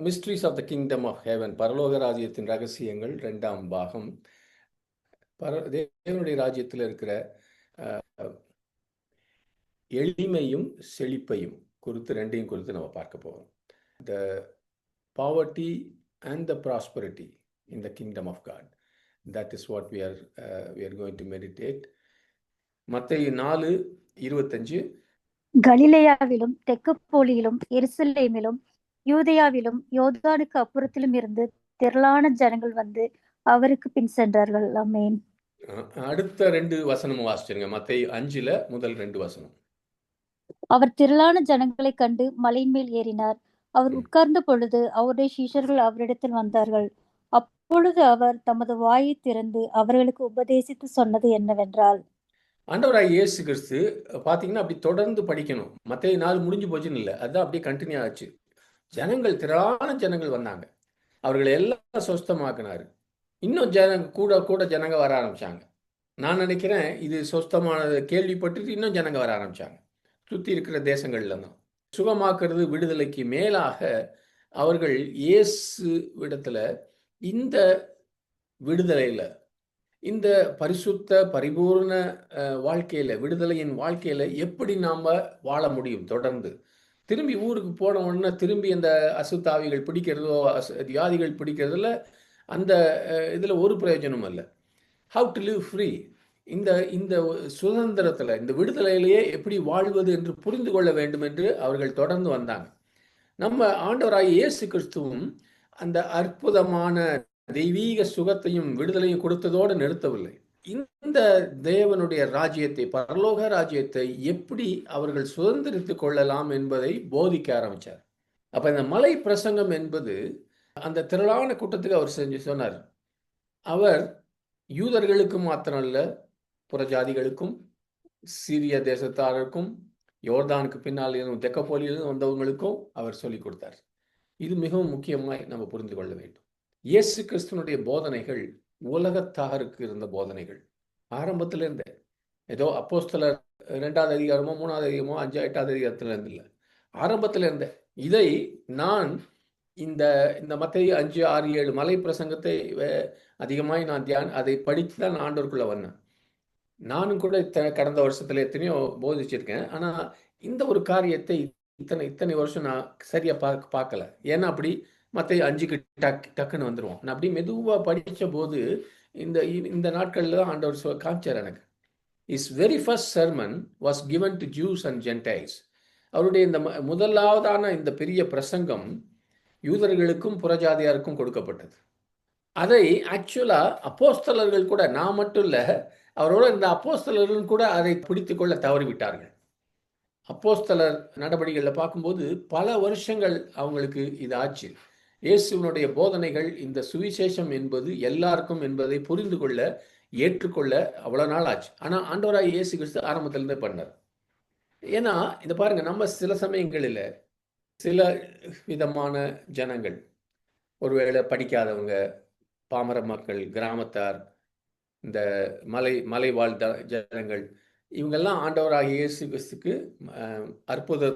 Mysteries of the kingdom of heaven, பரலோக ராஜ்யத்தின் ரகசியங்கள் 2ஆம் பாகம். தேவனுடைய ராஜ்யத்தில் இருக்கிற எளிமையும் செழிப்பையும் குறித்து, ரெண்டையும் குறித்து நம்ம பார்க்க போகிறோம். The poverty and the prosperity in the kingdom of God, that is what we are going to meditate. மத்தேயு 4:25. கலிலேயாவிலும் தெக்கப்போலியிலும் எருசலேமிலும் யூதேயாவிலும் யோர்தானுக்கு அப்புறத்திலும் இருந்து திரளான ஜனங்கள் வந்து அவருக்கு பின் சென்றார்கள். ஆமென். அடுத்த 2 வசனமும் வாசிச்சிருங்க. மத்தேயு 5 முதல் 2 வசனம். அவர் திரளான ஜனங்களை கண்டு மலையின் மேல் ஏறினார். அவர் உட்கார்ந்த பொழுது அவருடைய சீஷர்கள் அவரிடத்தில் வந்தார்கள். அப்பொழுது அவர் தமது வாயை திறந்து அவர்களுக்கு உபதேசித்து சொன்னது என்னவென்றால், ஆண்டவராகிய இயேசு கிறிஸ்து பார்த்தீங்கன்னா அப்படி தொடர்ந்து படிக்கணும். மத்தேயு 4 முடிஞ்சு போச்சுன்னு இல்லை, அதுதான் அப்படியே கண்டினியூ ஆச்சு. ஜனங்கள், திரளான ஜனங்கள் வந்தாங்க. அவர்களை எல்லாம் சொஸ்தமாக்குனாரு. இன்னும் கூட கூட ஜனங்க வர ஆரம்பிச்சாங்க. நான் நினைக்கிறேன் இது சொஸ்தமானது கேள்விப்பட்டுட்டு இன்னும் ஜனங்க வர ஆரம்பிச்சாங்க. சுற்றி இருக்கிற தேசங்கள்ல தான் சுகமாக்குறது விடுதலைக்கு மேலாக அவர்கள் இயேசு விடத்துல இந்த விடுதலையில, இந்த பரிசுத்த பரிபூர்ண வாழ்க்கையில, விடுதலையின் வாழ்க்கையில எப்படி நாம வாழ முடியும் தொடர்ந்து. திரும்பி ஊருக்கு போன உடனே திரும்பி அந்த அசுத்தாவிகள் பிடிக்கிறதோ வியாதிகள் பிடிக்கிறதுல அந்த இதுல ஒரு பிரயோஜனமும் இல்லை. ஹவு டு லிவ் ஃப்ரீ, இந்த இந்த சுதந்திரத்தில், இந்த விடுதலையிலேயே எப்படி வாழ்வது என்று புரிந்து கொள்ள வேண்டும் என்று அவர்கள் தொடர்ந்து வந்தாங்க. நம்ம ஆண்டவராகிய இயேசு கிறிஸ்துவும் அந்த அற்புதமான தெய்வீக சுகத்தையும் விடுதலையும் கொடுத்ததோடு நிறுத்தவில்லை. இந்த தேவனுடைய ராஜ்யத்தை, பரலோக ராஜ்யத்தை எப்படி அவர்கள் சுதந்திரித்துக் கொள்ளலாம் என்பதை போதிக்க ஆரம்பித்தார். அப்ப இந்த மலை பிரசங்கம் என்பது அந்த திரளான கூட்டத்துக்கு அவர் சொன்னார். அவர் யூதர்களுக்கு மாத்திரம் அல்ல, புறஜாதிகளுக்கும், சீரிய தேசத்தாருக்கும், யோர்தானுக்கு பின்னால் தெக்கப்போலியிலும் வந்தவங்களுக்கும் அவர் சொல்லிக் கொடுத்தார். இது மிகவும் முக்கியமாய் நம்ம புரிந்து கொள்ள வேண்டும். இயேசு கிறிஸ்துவனுடைய போதனைகள் உலகத்தாருக்கு இருந்த போதனைகள். ஆரம்பத்துல இருந்தே, ஏதோ அப்போஸ்தலர் 2வது அதிகாரமோ 3வது அதிகாரமோ 8வது அதிகாரத்துல இருந்து இல்லை, ஆரம்பத்துல இருந்தே. இதை நான் இந்த மத்தேயு 5, 6, 7 மலை பிரசங்கத்தை அதிகமாய் நான் அதை படித்து தான் நான் ஆண்டவருக்குள்ள வந்தேன். நானும் கூட கடந்த வருஷத்துல எத்தனையோ போதிச்சிருக்கேன். ஆனா இந்த ஒரு காரியத்தை இத்தனை வருஷம் நான் சரியா பார்க்கல. ஏன்னா அப்படி மத்தேயு 5க்கு டக்குன்னு வந்துருவோம். நான் அப்படி மெதுவா படிச்ச போது இந்த நாட்கள்ல தான் ஆண்டவர் காமிச்சார் எனக்கு. His very first sermon was given to Jews and Gentiles. அவருடைய இந்த முதலாவதான இந்த பெரிய பிரசங்கம் யூதர்களுக்கும் புறஜாதியாருக்கும் கொடுக்கப்பட்டது. அதை ஆக்சுவலா அப்போஸ்தலர்கள் கூட, நான் மட்டும் இல்ல, அவரோட இந்த அப்போஸ்தலர்கள் கூட அதை பிடித்து கொள்ள தவறிவிட்டார்கள். அப்போஸ்தலர் நடவடிக்கைகளை பார்க்கும்போது பல வருஷங்கள் அவங்களுக்கு இது ஆச்சு. இயேசுவினுடைய போதனைகள், இந்த சுவிசேஷம் என்பது எல்லாருக்கும் என்பதை புரிந்து கொள்ள, ஏற்றுக்கொள்ள அவ்வளவு நாள் ஆச்சு. ஆனா ஆண்டவராகிய இயேசு கிறிஸ்து ஆரம்பத்திலிருந்தே பண்ணார். ஏன்னா இந்த பாருங்க, நம்ம சில சமயங்களில் சில விதமான ஜனங்கள், ஒருவேளை படிக்காதவங்க, பாமர மக்கள், கிராமத்தார், இந்த மலை வாழ் ஜனங்கள், இவங்கெல்லாம் ஆண்டவராகிய இயேசு கிறிஸ்துக்கு அற்புத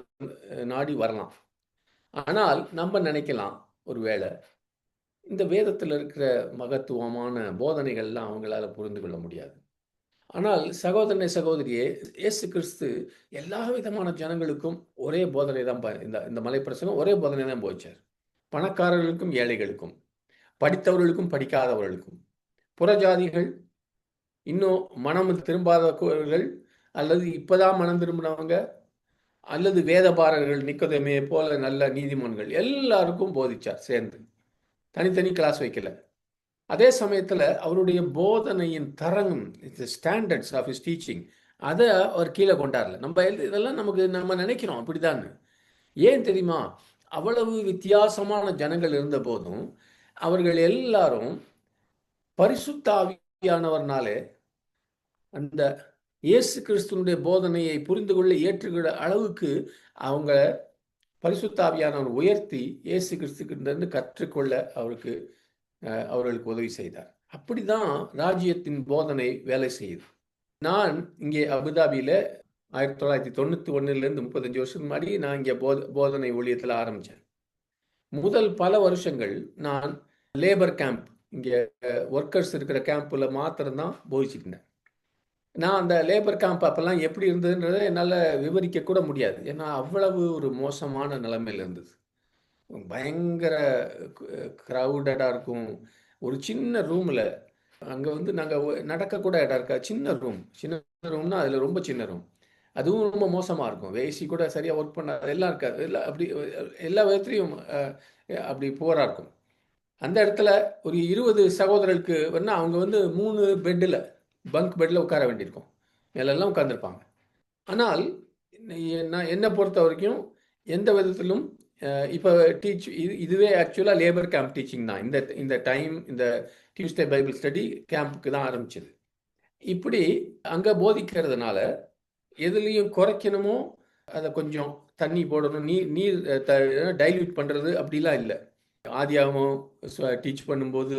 நாடி வரலாம். ஆனால் நம்ம நினைக்கலாம், ஒருவேளை இந்த வேதத்தில் இருக்கிற மகத்துவமான போதனைகள்லாம் அவங்களால புரிந்து கொள்ள முடியாது. ஆனால் சகோதரனே, சகோதரியே, இயேசு கிறிஸ்து எல்லா விதமான ஜனங்களுக்கும் ஒரே போதனை தான், இந்த மலை பிரசங்கம் ஒரே போதனை தான் போச்சார். பணக்காரர்களுக்கும் ஏழைகளுக்கும், படித்தவர்களுக்கும் படிக்காதவர்களுக்கும், புறஜாதிகள், இன்னும் மனம் திரும்பாதவர்கள், அல்லது இப்பதான் மனம் திரும்பினவங்க, அல்லது வேதபாரர்கள், நிக்கோதேமே போல நல்ல நீதிமான்கள், எல்லாருக்கும் போதிச்சார் சேர்ந்து. தனித்தனி கிளாஸ் வைக்கல. அதே சமயத்தில் அவருடைய போதனையின் தரம், ஸ்டாண்டர்ட்ஸ் ஆஃப் ஹிஸ் டீச்சிங், அதை அவர் கீழே கொண்டாடல. இதெல்லாம் நம்ம நினைக்கிறோம் அப்படிதான். ஏன் தெரியுமா? அவ்வளவு வித்தியாசமான ஜனங்கள் இருந்த போதும் அவர்கள் எல்லாரும் பரிசுத்த ஆவியானவர்னாலே அந்த இயேசு கிறிஸ்துவனுடைய போதனையை புரிந்து கொள்ள, ஏற்றுக்கிற அளவுக்கு அவங்க பரிசுத்த ஆவியானவர் உயர்த்தி இயேசு கிறிஸ்துக்கிட்ட கற்றுக்கொள்ள அவர்களுக்கு உதவி செய்தார். அப்படிதான் ராஜ்யத்தின் போதனை வேலை செய்யுது. நான் இங்கே அபுதாபியில 1991 35 வருஷம் முன்னாடி நான் இங்கே போதனை ஊழியத்தில் ஆரம்பித்தேன். முதல் பல வருஷங்கள் நான் லேபர் கேம்ப், இங்கே ஒர்க்கர்ஸ் இருக்கிற கேம்பில் மாத்திரம்தான் போதிச்சுட்டு இருந்தேன். நான் அந்த லேபர் கேம்ப் அப்போல்லாம் எப்படி இருந்ததுன்றதை என்னால் விவரிக்க கூட முடியாது. ஏன்னா அவ்வளவு ஒரு மோசமான நிலைமையில் இருந்தது. பயங்கர க்ரௌடடாக இருக்கும். ஒரு சின்ன ரூமில் அங்கே வந்து நாங்கள் நடக்கக்கூட இடம் இருக்கா, சின்ன ரூம்னா அதில் ரொம்ப சின்ன ரூம். அதுவும் ரொம்ப மோசமாக இருக்கும். ஏசி கூட சரியாக ஒர்க் பண்ணாது, எல்லாம் இருக்காது, எல்லாம் அப்படி எல்லா விதத்துலையும் அப்படி புவராக இருக்கும். அந்த இடத்துல ஒரு 20 சகோதரர்களுக்கு வேணா அவங்க வந்து 3 பெட்டில், பங்க் பெட்டில் உட்கார வேண்டியிருக்கும். மேலெல்லாம் உட்காந்துருப்பாங்க. ஆனால் நான் என்னை பொறுத்த வரைக்கும் எந்த விதத்திலும் இப்போ இதுவே ஆக்சுவலாக லேபர் கேம்ப் டீச்சிங் தான். இந்த டைம் இந்த டியூஸ்டே பைபிள் ஸ்டடி கேம்புக்கு தான் ஆரம்பிச்சது. இப்படி அங்கே போதிக்கிறதுனால எதுலேயும் குறைக்கணுமோ அதை கொஞ்சம் தண்ணி போடணும், நீர் டைல்யூட் பண்ணுறது அப்படிலாம் இல்லை. ஆதியாகமம் டீச் பண்ணும்போது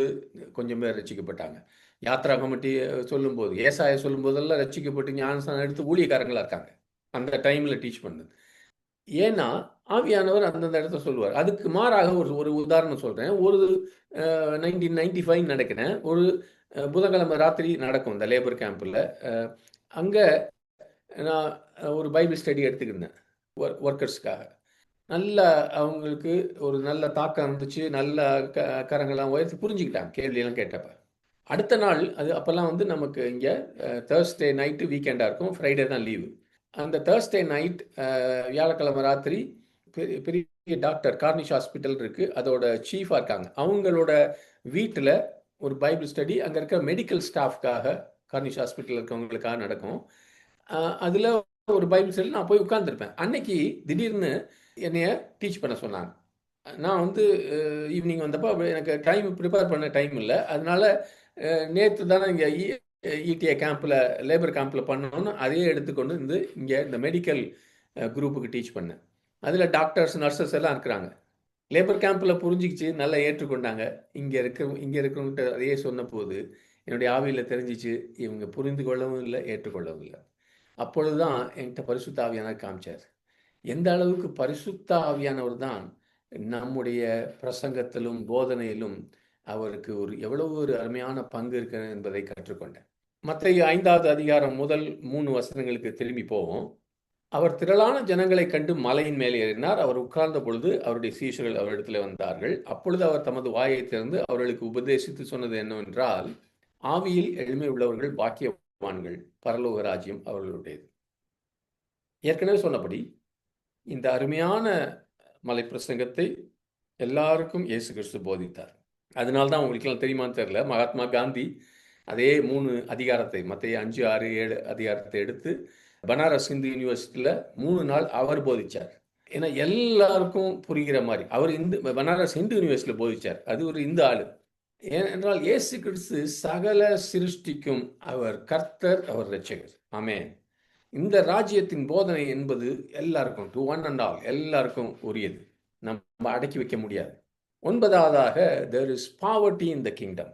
கொஞ்சம் பேர் ரசிக்கப்பட்டாங்க. யாத்ராகமம் சொல்லும்போது, ஏசாய சொல்லும்போதெல்லாம் ரசிக்கப்பட்டு ஞானஸ்தானம் எடுத்து ஊழியக்காரங்களாக இருக்காங்க அந்த டைமில் டீச் பண்ணது. ஏன்னா ஆவியானவர் அந்தந்த இடத்த சொல்லுவார். அதுக்கு மாறாக ஒரு உதாரணம் சொல்கிறேன். ஒரு 1995 நினைக்கிறேன், ஒரு புதன்கிழமை ராத்திரி நடக்கும் இந்த லேபர் கேம்பில். அங்கே நான் ஒரு பைபிள் ஸ்டடி எடுத்துக்கிருந்தேன் ஒர்க்கர்ஸ்க்காக. நல்ல அவங்களுக்கு ஒரு நல்ல தாக்கம் இருந்துச்சு. நல்ல கரங்கள்லாம் உயர்த்தி புரிஞ்சுக்கிட்டாங்க கேள்வியெல்லாம் கேட்டப்ப. அடுத்த நாள் அப்போல்லாம் வந்து நமக்கு இங்கே தேர்ஸ்டே நைட்டு வீக்கெண்டாக இருக்கும், ஃப்ரைடே தான் லீவு. அந்த தேர்ஸ்டே நைட் வியாழக்கிழமை ராத்திரி பெரிய டாக்டர் கார்னிஷ் ஹாஸ்பிட்டல் இருக்குது, அதோட சீஃபாக இருக்காங்க. அவங்களோட வீட்டில் ஒரு பைபிள் ஸ்டடி அங்கே இருக்க மெடிக்கல் ஸ்டாஃப்காக, கார்னிஷ் ஹாஸ்பிட்டல் இருக்கவங்களுக்காக நடக்கும். அதில் ஒரு பைபிள் ஸ்டடி நான் போய் உட்கார்ந்துருப்பேன். அன்னைக்கு திடீர்னு என்னைய டீச் பண்ண சொன்னாங்க. நான் வந்து ஈவினிங் வந்தப்போ எனக்கு டைம் ப்ரிப்பேர் பண்ண டைம் இல்லை. அதனால நேற்று தானே இங்கே இடிஐ கேம்பில் லேபர் கேம்பில் பண்ணணும்னு அதையே எடுத்துக்கொண்டு இங்கே இந்த மெடிக்கல் குரூப்புக்கு டீச் பண்ணேன். அதில் டாக்டர்ஸ் நர்சஸ் எல்லாம் இருக்கிறாங்க. லேபர் கேம்பில் புரிஞ்சிக்கிச்சு, நல்லா ஏற்றுக்கொண்டாங்க. இங்கே இருக்கிறவங்ககிட்ட அதையே சொன்ன போது என்னுடைய ஆவியில் தெரிஞ்சிச்சு, இவங்க புரிந்து கொள்ளவும் இல்லை, ஏற்றுக்கொள்ளவும் இல்லை. அப்பொழுது தான் என்கிட்ட பரிசுத்த ஆவியானவர் காமிச்சார். எந்த அளவுக்கு பரிசுத்த ஆவியானவர் தான் நம்முடைய பிரசங்கத்திலும் போதனையிலும் அவருக்கு எவ்வளவு ஒரு அருமையான பங்கு இருக்கிறது என்பதை கற்றுக்கொண்டேன். மத்தேயு 5வது அதிகாரம் முதல் 3 வசனங்களுக்கு திரும்பி போவோம். அவர் திரளான ஜனங்களை கண்டு மலையின் மேலே ஏறினார். அவர் உட்கார்ந்த பொழுது அவருடைய சீஷர்கள் அவரிடத்தில் வந்தார்கள். அப்பொழுது அவர் தமது வாயை திறந்து அவர்களுக்கு உபதேசித்து சொன்னது என்னவென்றால், ஆவியில் எளிமை உள்ளவர்கள் பாக்கியவான்கள், பரலோக ராஜ்யம் அவர்களுடையது. ஏற்கனவே சொன்னபடி இந்த அருமையான மலை பிரசங்கத்தை எல்லாருக்கும் இயேசு கிறிஸ்து போதித்தார். அதனால்தான் உங்களுக்கெல்லாம் தெரியுமான்னு தெரியல, மகாத்மா காந்தி அதே 3 அதிகாரத்தை, மத்தேயு 5, 6, 7 அதிகாரத்தை எடுத்து பனாரஸ் இந்து யூனிவர்சிட்டியில் 3 நாள் அவர் போதிச்சார். ஏன்னா எல்லாருக்கும் புரிகிற மாதிரி அவர் பனாரஸ் இந்து யூனிவர்சிட்டியில் போதிச்சார். அது ஒரு இந்து ஆளு. ஏனென்றால் இயேசு கிறிஸ்து சகல சிருஷ்டிக்கும் அவர் கர்த்தர், அவர் இரட்சகர். ஆமென். இந்த ராஜ்யத்தின் போதனை என்பது எல்லாருக்கும், டு ஒன் அண்ட் ஆல், எல்லாருக்கும் உரியது. நம்ம அடக்கி வைக்க முடியாது. 9வதாக, there is poverty in the kingdom.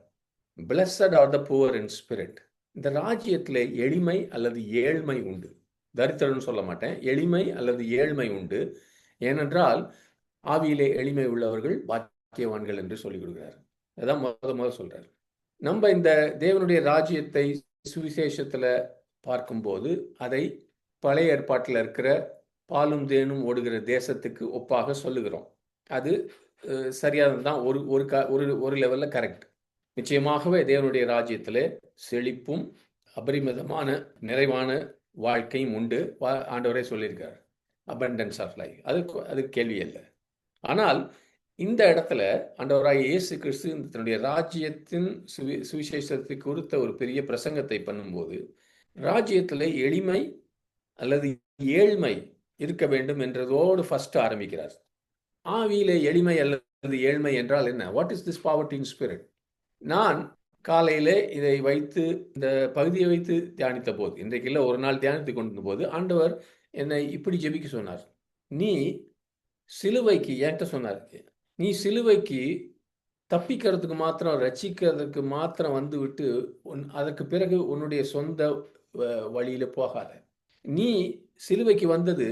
Blessed are the poor in spirit. இந்த ராஜ்யத்தில் எளிமை அல்லது ஏழ்மை உண்டு. தரித்திரன்னு சொல்ல மாட்டேன், எளிமை அல்லது ஏழ்மை உண்டு. ஏனென்றால் ஆவியிலே எளிமை உள்ளவர்கள் பாக்கியவான்கள் என்று சொல்லிக் கொடுக்கிறார். அதான் முதல்ல சொல்றாரு. நம்ம இந்த தேவனுடைய ராஜ்யத்தை சுவிசேஷத்தில் பார்க்கும்போது அதை பழைய ஏற்பாட்டில் இருக்கிற பாலும் தேனும் ஓடுகிற தேசத்துக்கு ஒப்பாக சொல்லுகிறோம். அது சரியானது தான், ஒரு லெவலில் கரெக்ட். நிச்சயமாகவே தேவனுடைய ராஜ்யத்தில் செழிப்பும் அபரிமிதமான நிறைவான வாழ்க்கையும் உண்டு. ஆண்டவரே சொல்லியிருக்கார், அபண்டன்ஸ் ஆஃப் லைஃப். அது கேள்வி இல்லை. ஆனால் இந்த இடத்துல ஆண்டவராய் இயேசு கிறிஸ்து தன்னுடைய ராஜ்யத்தின் சுவிசேஷத்தை குறித்த ஒரு பெரிய பிரசங்கத்தை பண்ணும்போது, ராஜ்யத்தில் எளிமை அல்லது ஏழ்மை இருக்க வேண்டும் என்றதோடு ஃபர்ஸ்ட் ஆரம்பிக்கிறார். ஆவியிலே எளிமை அல்லது ஏழ்மை என்றால் என்ன? What is this poverty in spirit? நான் காலையிலே இதை வைத்து, இந்த பகுதியை வைத்து தியானித்த போது, இன்றைக்கு இல்லை, ஒரு நாள் தியானித்து கொண்டிருந்த போது ஆண்டவர் என்னை இப்படி ஜெபிக்க சொன்னார். நீ சிலுவைக்கு, என்கிட்ட சொன்னார், நீ சிலுவைக்கு தப்பிக்கிறதுக்கு மாத்திரம், ரட்சிக்கிறதுக்கு மாத்திரம் வந்து விட்டு அதற்கு பிறகு உன்னுடைய சொந்த வழியில போகாத. நீ சிலுவைக்கு வந்தது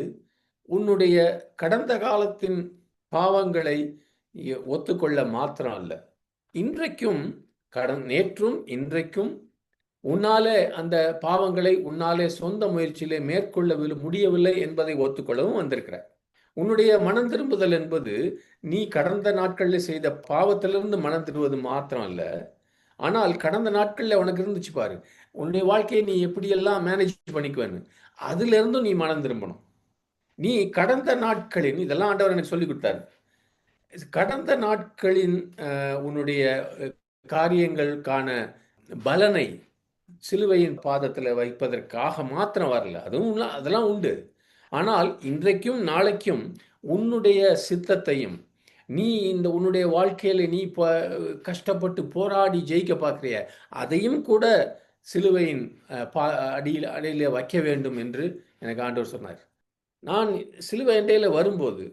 உன்னுடைய கடந்த காலத்தின் பாவங்களை ஒத்துக்கொள்ள மாத்திரம் அல்ல, இன்றைக்கும் நேற்றும் இன்றைக்கும் உன்னாலே அந்த பாவங்களை உன்னாலே சொந்த முயற்சியிலே மேற்கொள்ள முடியவில்லை என்பதை ஒத்துக்கொள்ளவும் வந்திருக்கிறார். உன்னுடைய மனம் திரும்புதல் என்பது நீ கடந்த நாட்களில் செய்த பாவத்திலிருந்து மனம் திரும்புவது மாத்திரம் அல்ல, ஆனால் கடந்த நாட்களில் உனக்கு இருந்துச்சு பாரு, உன்னுடைய வாழ்க்கையை நீ எப்படியெல்லாம் மேனேஜ் பண்ணிக்குவேன்னு, அதுல இருந்தும் நீ மனம் திரும்பணும். நீ கடந்த நாட்களின், இதெல்லாம் ஆண்டவர் எனக்கு சொல்லி கொடுத்தாரு, கடந்த நாட்களின் உன்னுடைய காரியங்களுக்கான பலனை சிலுவையின் பாதத்தில் வைப்பதற்காக மாத்திரம் வரல, அதுவும் அதெல்லாம் உண்டு. ஆனால் இன்றைக்கும் நாளைக்கும் உன்னுடைய சித்தத்தையும் நீ உன்னுடைய வாழ்க்கையில நீ கஷ்டப்பட்டு போராடி ஜெயிக்க பார்க்கிறிய, அதையும் கூட சிலுவையின் அடியில வைக்க வேண்டும் என்று எனக்கு ஆண்டவர் சொன்னார். நான் சிலுவை அண்டையில வரும்போது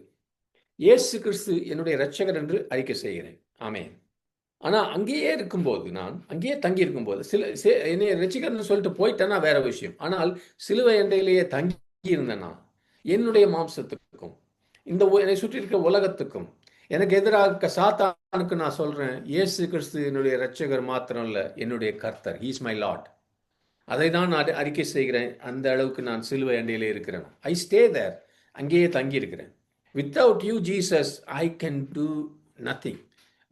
இயேசு கிறிஸ்து என்னுடைய இரட்சகர் என்று அறிக்கை செய்கிறேன். ஆமென். ஆனால் அங்கேயே இருக்கும்போது, நான் அங்கேயே தங்கி இருக்கும்போது, என்னை ரட்சிகர்னு சொல்லிட்டு போயிட்டேன்னா வேற விஷயம். ஆனால் சிலுவை அண்டையிலேயே தங்கி இருந்தேன்னா என்னுடைய மாம்சத்துக்கும் என்னை சுற்றி இருக்கிற உலகத்துக்கும் எனக்கு எதிராக சாத்தானுக்கு நான் சொல்றேன், இயேசு கிறிஸ்து என்னுடைய இரட்சகர் மாத்திரம் இல்ல, என்னுடைய கர்த்தர், ஹீ இஸ் மை லார்ட். அதை தான் நான் அறிக்கை செய்கிறேன். அந்த அளவுக்கு நான் சிலுவை அண்டையிலே இருக்கிறேன். ஐ ஸ்டே தேர், அங்கேயே தங்கி இருக்கிறேன். Without you Jesus I can do nothing.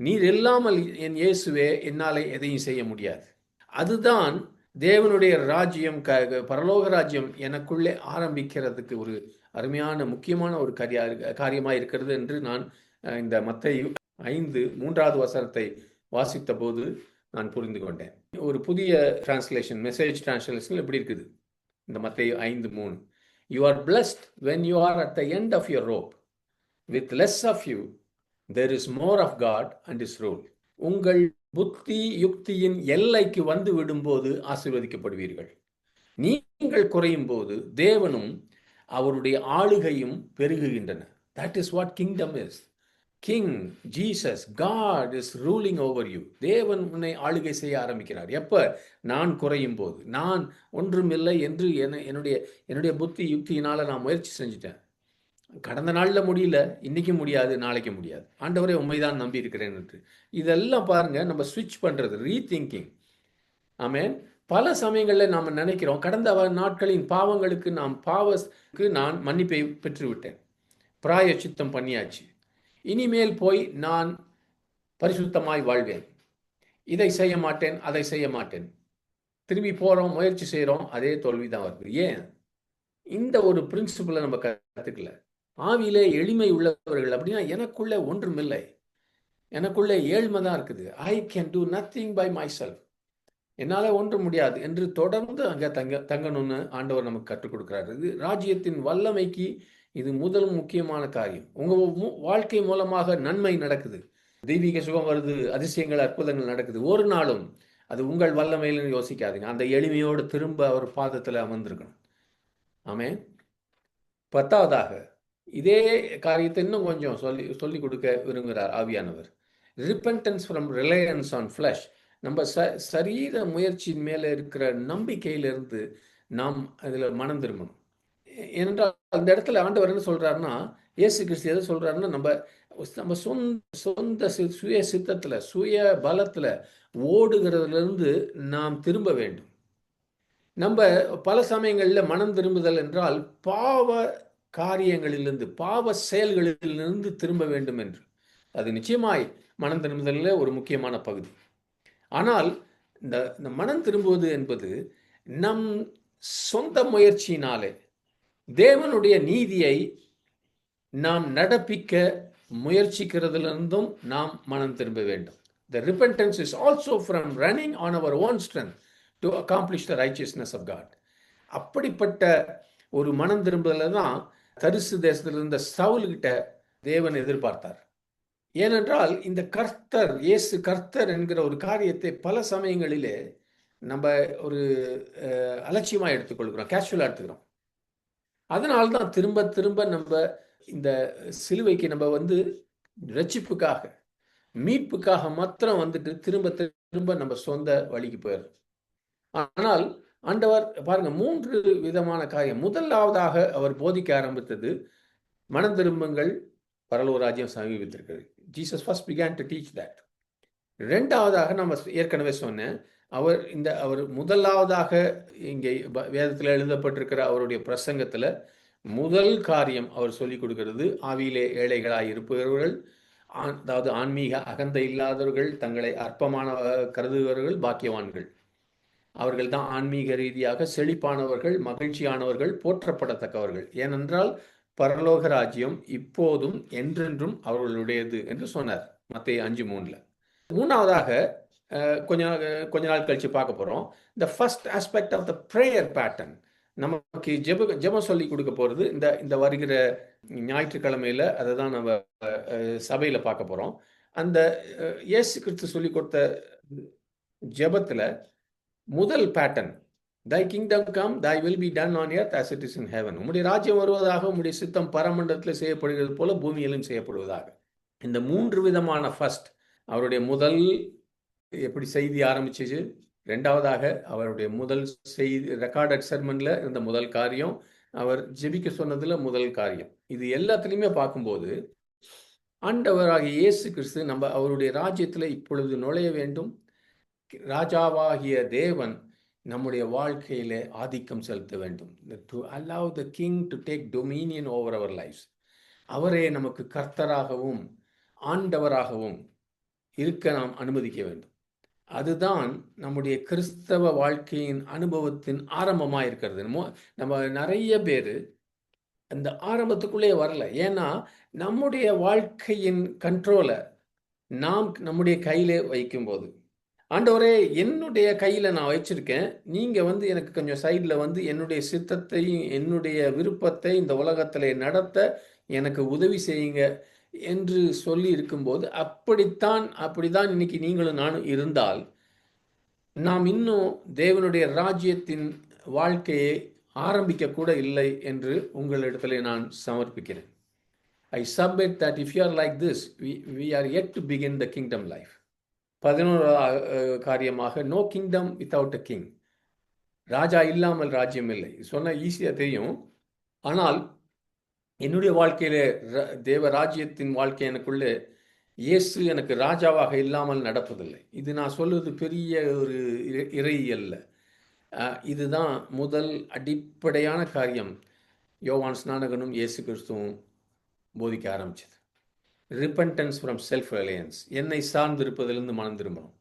நீர் இல்லாமல் என் இயேசுவே என்னாலே எதையும் செய்ய முடியாது. அதுதான் தேவனுடைய ராஜ்யம், பரலோக ராஜ்யம் எனக்குள்ளே ஆரம்பிக்கிறதுக்கு ஒரு அருமையான முக்கியமான ஒரு காரியமாக இருக்கிறது என்று நான் இந்த மத்தேயு 5:3 வசனத்தை வாசித்த போது நான் புரிந்து கொண்டேன். ஒரு புதிய டிரான்ஸ்லேஷன், மெசேஜ் டிரான்ஸ்லேஷன் எப்படி இருக்குது? இந்த மத்தேயு 5:3, you are blessed when you are at the end of your rope, with less of you there is more of God and his rule. உங்கள் புத்தி யுக்தியின் எல்லைக்கு வந்து விடும்போது ஆசீர்வதிக்கப்படுவீர்கள். நீங்கள் குறையும் போது தேவனும் அவருடைய ஆளுகையும் பெருகுகின்றன. That is what kingdom is. King Jesus, God is ruling over you. தேவன் உன்னை ஆளுகை செய்ய ஆரம்பிக்கிறார். எப்ப? நான் குறையும் போது. நான் ஒன்றுமில்லை என்று என்னுடைய புத்தி யுக்தியினால நான் முயற்சி செஞ்சுட்டேன். கடந்த நாளில் முடியல, இன்னைக்கும் முடியாது, நாளைக்கு முடியாது. ஆண்டவரே உண்மைதான் நம்பி இருக்கிறேன் என்று. இதெல்லாம் பாருங்க, நம்ம ஸ்விட்ச் பண்றது, ரீதிங்கிங். ஆமென். பல சமயங்களில் நாம் நினைக்கிறோம், கடந்த நாட்களின் பாவங்களுக்கு நான் மன்னிப்பை பெற்றுவிட்டேன், பிராயச்சித்தம் பண்ணியாச்சு, இனிமேல் போய் நான் பரிசுத்தமாய் வாழ்வேன், இதை செய்ய மாட்டேன், அதை செய்ய மாட்டேன். திரும்பி போறோம், முயற்சி செய்கிறோம், அதே தோல்விதான் வருது. ஏன்? இந்த ஒரு பிரின்சிபலை நம்ம கற்றுக்கல. ஆவியிலே எளிமை உள்ளவர்கள் அப்படின்னா, எனக்குள்ள ஒன்றுமில்லை, எனக்குள்ள ஏழ்மை தான் இருக்குது, I can do nothing by myself, என்னால் ஒன்றும் முடியாது என்று தொடர்ந்து அங்கே தங்கணும்னு ஆண்டவர் நமக்கு கற்றுக் கொடுக்குறாரு. இது ராஜ்யத்தின் வல்லமைக்கு இது முதல் முக்கியமான காரியம். உங்கள் வாழ்க்கை மூலமாக நன்மை நடக்குது, தெய்வீக சுகம் வருது, அதிசயங்கள் அற்புதங்கள் நடக்குது. ஒரு நாளும் அது உங்கள் வல்லமையிலும் யோசிக்காதீங்க. அந்த எளிமையோடு திரும்ப அவர் பாதத்தில் அமர்ந்திருக்கணும். ஆமென். 10வதாக இதே காரியத்தை இன்னும் கொஞ்சம் சொல்லி கொடுக்க விரும்புகிறார் ஆவியானவர். Repentance from reliance on flesh. நம்ம சரீர முயற்சியின் மேலே இருக்கிற நம்பிக்கையிலிருந்து நாம் அதில் மனம் திரும்பணும். ஏனென்றால் அந்த இடத்துல ஆண்டவர் என்ன சொல்றாருன்னா, இயேசு கிறிஸ்து எதை சொல்றாருன்னா, நம்ம சொந்த சுய சித்தத்தில் சுய பலத்தில் ஓடுகிறதுலேருந்து நாம் திரும்ப வேண்டும். நம்ம பல சமயங்களில் மனம் திரும்புதல் என்றால் பாவ காரியங்களிலிருந்து, பாவ செயல்களிலிருந்து திரும்ப வேண்டும் என்று. அது நிச்சயமாய் மனம் திரும்புதலில் ஒரு முக்கியமான பகுதி. ஆனால் இந்த மனம் திரும்புவது என்பது நம் சொந்த முயற்சியினாலே தேவனுடைய நீதியை நாம் நடப்பிக்க முயற்சிக்கிறதிலிருந்தும் நாம் மனம் திரும்ப வேண்டும். The repentance is also from running on our own strength to accomplish the righteousness of God. அப்படிப்பட்ட ஒரு மனம் திரும்புதலை தான் தரிசு தேசத்தில் இருந்த சவுல்கிட்ட தேவன் எதிர்பார்த்தார். ஏனென்றால் இந்த கர்த்தர், இயேசு கர்த்தர் என்கிற ஒரு காரியத்தை பல சமயங்களிலே நம்ம ஒரு அலட்சியமாக எடுத்துக்கொள்கிறோம், கேஷுவலாக எடுத்துக்கிறோம். அதனால்தான் திரும்ப திரும்ப நம்ம இந்த சிலுவைக்கு நம்ம ரட்சிப்புக்காக, மீட்புக்காக மாத்திரம் திரும்ப திரும்ப நம்ம சொந்த வழிக்கு போயிடுறோம். ஆனால் ஆண்டவர் பாருங்க, 3 விதமான காரியம். முதலாவதாக அவர் போதிக்க ஆரம்பித்தது, மனம் திரும்புங்கள், பரலோக ராஜ்யம் சமீபித்திருக்கிறது. Jesus first began to teach that. ரெண்டாவதாக நம்ம ஏற்கனவே சொன்னேன், அவர் முதலாவதாக இங்கே வேதத்தில் எழுதப்பட்டிருக்கிற அவருடைய பிரசங்கத்தில் முதல் காரியம் அவர் சொல்லிக் கொடுக்கிறது, ஆவியிலே ஏழைகளாய் இருப்பவர்கள், அதாவது ஆன்மீக அகந்தை இல்லாதவர்கள், தங்களை அற்பமான கருதுபவர்கள் பாக்கியவான்கள். அவர்கள் தான் ஆன்மீக ரீதியாக செழிப்பானவர்கள், மகிழ்ச்சியானவர்கள், போற்றப்படத்தக்கவர்கள். ஏனென்றால் பரலோக ராஜ்யம் இப்போதும் என்றென்றும் அவர்களுடையது என்று சொன்னார் மத்தேயு 5:3. மூணாவதாக கொஞ்ச நாள் கழிச்சு பார்க்க போறோம், the first aspect of the prayer pattern. நமக்கு ஜெபம் சொல்லி கொடுக்க போறது இந்த வருகிற ஞாயிற்றுக்கிழமையில அதை தான் நம்ம சபையில பார்க்க போறோம். அந்த இயேசு கிறிஸ்து சொல்லி கொடுத்த ஜெபத்துல முதல் pattern, thy kingdom come, thy will be done on earth as it is in heaven. உம்முடைய ராஜ்யம் வருவதாக, உம்முடைய சித்தம் பரமண்டலத்தில் செய்யப்படுகிறது போல பூமியிலும் செய்யப்படுவதாக. இந்த 3 விதமான ஃபர்ஸ்ட், அவருடைய முதல் எப்படி செய்தி ஆரம்பிச்சிச்சு, ரெண்டாவதாக அவருடைய முதல் செய்தி ரெக்கார்டட் செர்மன்ல இருந்த முதல் காரியம், அவர் ஜெபிக்க சொன்னதுல முதல் காரியம். இது எல்லாத்துலேயுமே பார்க்கும்போது ஆண்டவராகிய இயேசு கிறிஸ்து நம்ம அவருடைய ராஜ்யத்தில் இப்பொழுது நுழைய வேண்டும், ராஜாவாகிய தேவன் நம்முடைய வாழ்க்கையிலே ஆதிக்கம் செலுத்த வேண்டும், to allow the king to take dominion over our lifes. அவரே நமக்கு கர்த்தராகவும் ஆண்டவராகவும் இருக்க நாம் அனுமதிக்க வேண்டும். அதுதான் நம்முடைய கிறிஸ்தவ வாழ்க்கையின் அனுபவத்தின் ஆரம்பமாக இருக்கிறது. நம்ம நிறைய பேர் அந்த ஆரம்பத்துக்குள்ளே வரல. ஏன்னா நம்முடைய வாழ்க்கையின் கண்ட்ரோலை நாம் நம்முடைய கையிலே வைக்கும்போது, ஆண்டவரே என்னுடைய கையில் நான் வச்சிருக்கேன், நீங்கள் எனக்கு கொஞ்சம் சைடில் என்னுடைய சித்தத்தையும் என்னுடைய விருப்பத்தை இந்த உலகத்தில் நடத்த எனக்கு உதவி செய்யுங்க என்று சொல்லி இருக்கும்போது, அப்படிதான் இன்னைக்கு நீங்களும் நானும் இருந்தால், நாம் இன்னும் தேவனுடைய ராஜ்யத்தின் வாழ்க்கையை ஆரம்பிக்க கூட இல்லை என்று உங்களிடத்தில் நான் சமர்ப்பிக்கிறேன். I submit that if you are like this, we are yet to begin the kingdom life. 11வது காரியமாக, no kingdom without a king. ராஜா இல்லாமல் ராஜ்யம் இல்லை. சொன்ன ஈஸியாக தெரியும், ஆனால் என்னுடைய வாழ்க்கையிலே தேவ ராஜ்யத்தின் வாழ்க்கை எனக்குள்ளே இயேசு எனக்கு ராஜாவாக இல்லாமல் நடப்பதில்லை. இது நான் சொல்வது பெரிய ஒரு இறை அல்ல. இதுதான் முதல் அடிப்படையான காரியம் யோவான் ஸ்நானகனும் இயேசு கிறிஸ்துவும் போதிக்க ஆரம்பிச்சது. ரிப்பன்டன்ஸ் ஃப்ரம் செல்ஃப் ரிலையன்ஸ், என்னை சார்ந்திருப்பதிலிருந்து மனம் திரும்பணும்.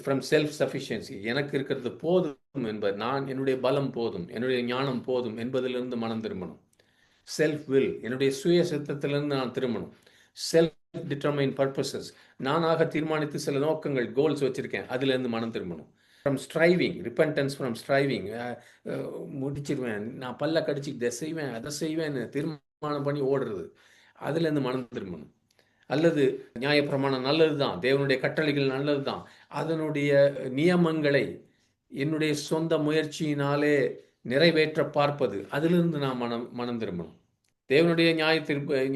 ஃப்ரம் செல்ஃப் சஃபிஷியன்சி, எனக்கு இருக்கிறது போதும் என்பது, என்னுடைய பலம் போதும், என்னுடைய ஞானம் போதும் என்பதிலிருந்து மனம் திரும்பணும். செல்ஃப் வில், என்னுடைய சுய சித்தத்திலிருந்து நான் திரும்பணும். செல்ஃப் டிட்டர்மைன் பர்பஸஸ், நானாக தீர்மானித்து சில நோக்கங்கள் கோல்ஸ் வச்சுருக்கேன், அதுலேருந்து மனம் திரும்பணும். From striving, repentance from striving, முடிச்சிருவேன், நான் பல்ல கடிச்சு இதை செய்வேன் அதை செய்வேன்னு தீர்மானம் பண்ணி ஓடுறது, அதுலேருந்து மனம் திரும்பணும். அல்லது நியாயப்பிரமாணம் நல்லது தான், தேவனுடைய கட்டளைகள் நல்லது தான், அதனுடைய நியமங்களை என்னுடைய சொந்த முயற்சியினாலே நிறைவேற்ற பார்ப்பது, அதிலிருந்து நான் மனம் திரும்பணும். தேவனுடைய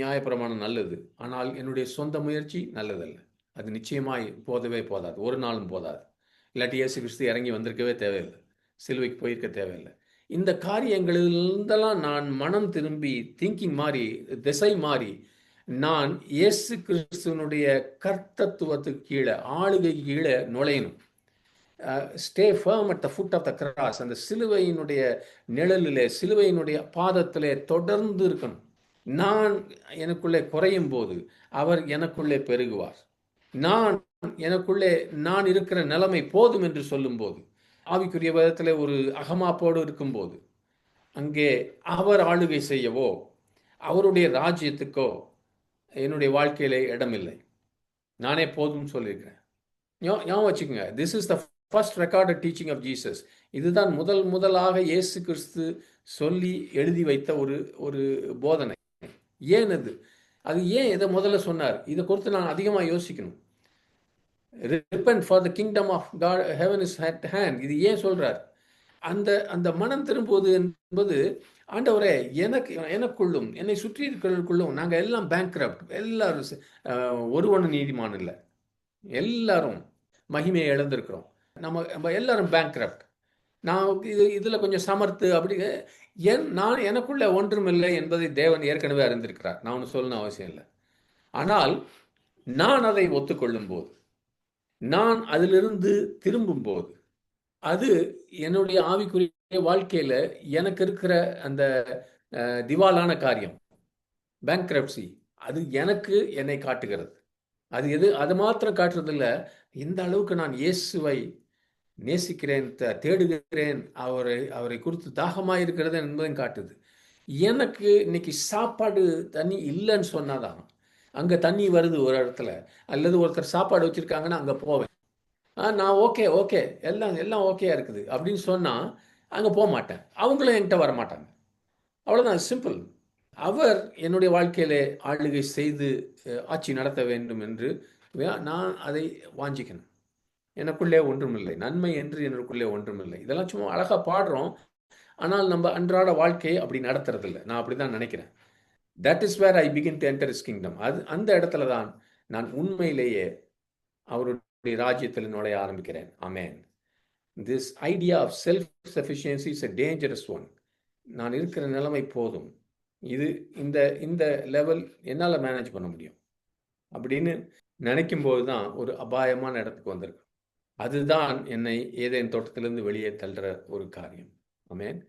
நியாயப்பிரமாணம் நல்லது, ஆனால் என்னுடைய சொந்த முயற்சி நல்லதல்ல. அது நிச்சயமாய் போதவே போதாது, ஒரு நாளும் போதாது. இல்லாட்டி இயேசு கிறிஸ்து இறங்கி வந்திருக்கவே தேவையில்லை, சிலுவைக்கு போயிருக்க தேவையில்லை. இந்த காரியங்களிலிருந்தெல்லாம் நான் மனம் திரும்பி, திங்கிங் மாறி, திசை மாறி, நான் இயேசு கிறிஸ்துவனுடைய கர்த்தத்துவத்துக்கு கீழே, ஆளுகை கீழே நுழையணும். Stay firm at the foot of the cross, அந்த சிலுவையினுடைய நிழலிலே, சிலுவையினுடைய பாதத்திலே தொடர்ந்து இருக்கணும். நான் எனக்குள்ளே குறையும் போது அவர் எனக்குள்ளே பெருகுவார். நான் இருக்கிற நிலைமை போதும் என்று சொல்லும்போது, ஆவிக்குரிய விதத்தில் ஒரு அகமாப்போடு இருக்கும்போது, அங்கே அவர் ஆளுகை செய்யவோ அவருடைய ராஜ்யத்துக்கோ என்னுடைய வாழ்க்கையிலே இடமில்லை. நானே போதும் சொல்லியிருக்கிறேன். ஞாபகம் வச்சுக்கோங்க, this is the first recorded teaching of Jesus. இதுதான் முதலாக இயேசு கிறிஸ்து சொல்லி எழுதி வைத்த ஒரு போதனை. ஏன் அது ஏன் இதை முதல்ல சொன்னார்? இதை குறித்து நான் அதிகமாக யோசிக்கணும். repent for the kingdom of God, heaven is at hand. இது ஏன் சொல்றார்? அந்த மனம் திரும்புவது என்பது, ஆண்டவரே எனக்குள்ளும் என்னை சுற்றி இருக்கிறவர்களுக்குள்ளும் நாங்கள் எல்லாம் பேங்க்ரப்ட், எல்லாரும் ஒருவனும் நீதிமான் இல்லை, எல்லாரும் மகிமையை இழந்திருக்கிறோம், நம்ம எல்லாரும் பேங்க்ரப்ட். நான் இதில் கொஞ்சம் சமர்த்து அப்படி எனக்குள்ள ஒன்றுமில்லை என்பதை தேவன் ஏற்கனவே அறிந்திருக்கிறார். நான் ஒன்று சொல்லணும் அவசியம் இல்லை. ஆனால் நான் அதை ஒத்துக்கொள்ளும் போது, நான் அதிலிருந்து திரும்பும் போது, அது என்னுடைய ஆவிக்குரிய வாழ்க்கையில எனக்கு இருக்கிற அந்த திவாலான காரியம், பேங்க்ரப்சி, அது எனக்கு என்னை காட்டுகிறது. அது அது மாத்திரம் காட்டுறதில்ல, இந்த அளவுக்கு நான் இயேசுவை நேசிக்கிறேன், தேடுகிறேன், அவரை குறித்து தாகமாக இருக்கிறது என்பதையும் காட்டுது. எனக்கு இன்னைக்கு சாப்பாடு தண்ணி இல்லைன்னு சொன்னாதான் அங்கே தண்ணி வருது ஒரு இடத்துல, அல்லது ஒருத்தர் சாப்பாடு வச்சுருக்காங்கன்னா அங்கே போவேன். நான் ஓகே ஓகே எல்லாம் எல்லாம் ஓகேயா இருக்குது அப்படின்னு சொன்னால் அங்கே போக மாட்டேன். அவங்களும் என்கிட்ட வர மாட்டாங்க. அவ்வளோதான், சிம்பிள். அவர் என்னுடைய வாழ்க்கையிலே ஆளுகை செய்து ஆட்சி நடத்த வேண்டும் என்று நான் அதை வாஞ்சிக்கணும். எனக்குள்ளே ஒன்றுமில்லை, நன்மை என்று எனக்குள்ளே ஒன்றுமில்லை. இதெல்லாம் சும்மா அழகாக பாடுறோம், ஆனால் நம்ம அன்றாட வாழ்க்கையை அப்படி நடத்துறதில்ல. நான் அப்படி தான் நினைக்கிறேன். That is where I begin to enter is kingdom. அந்த இடத்துல தான் நான் உண்மையிலேயே அவருடைய ராஜ்யத்தில் நுழைய ஆரம்பிக்கிறேன். ஆமென். This idea of self sufficiency is a dangerous one. நான் இருக்கிற நிலைமை போதும், இது இந்த இந்த லெவல் என்னால் மேனேஜ் பண்ண முடியும் அப்படின்னு நினைக்கும் போது தான் ஒரு அபாயமான இடத்துக்கு வந்திருக்கு. அதுதான் என்னை ஏதேன் தோட்டத்திலிருந்து வெளியே தள்ளுற ஒரு காரியம். ஆமென்.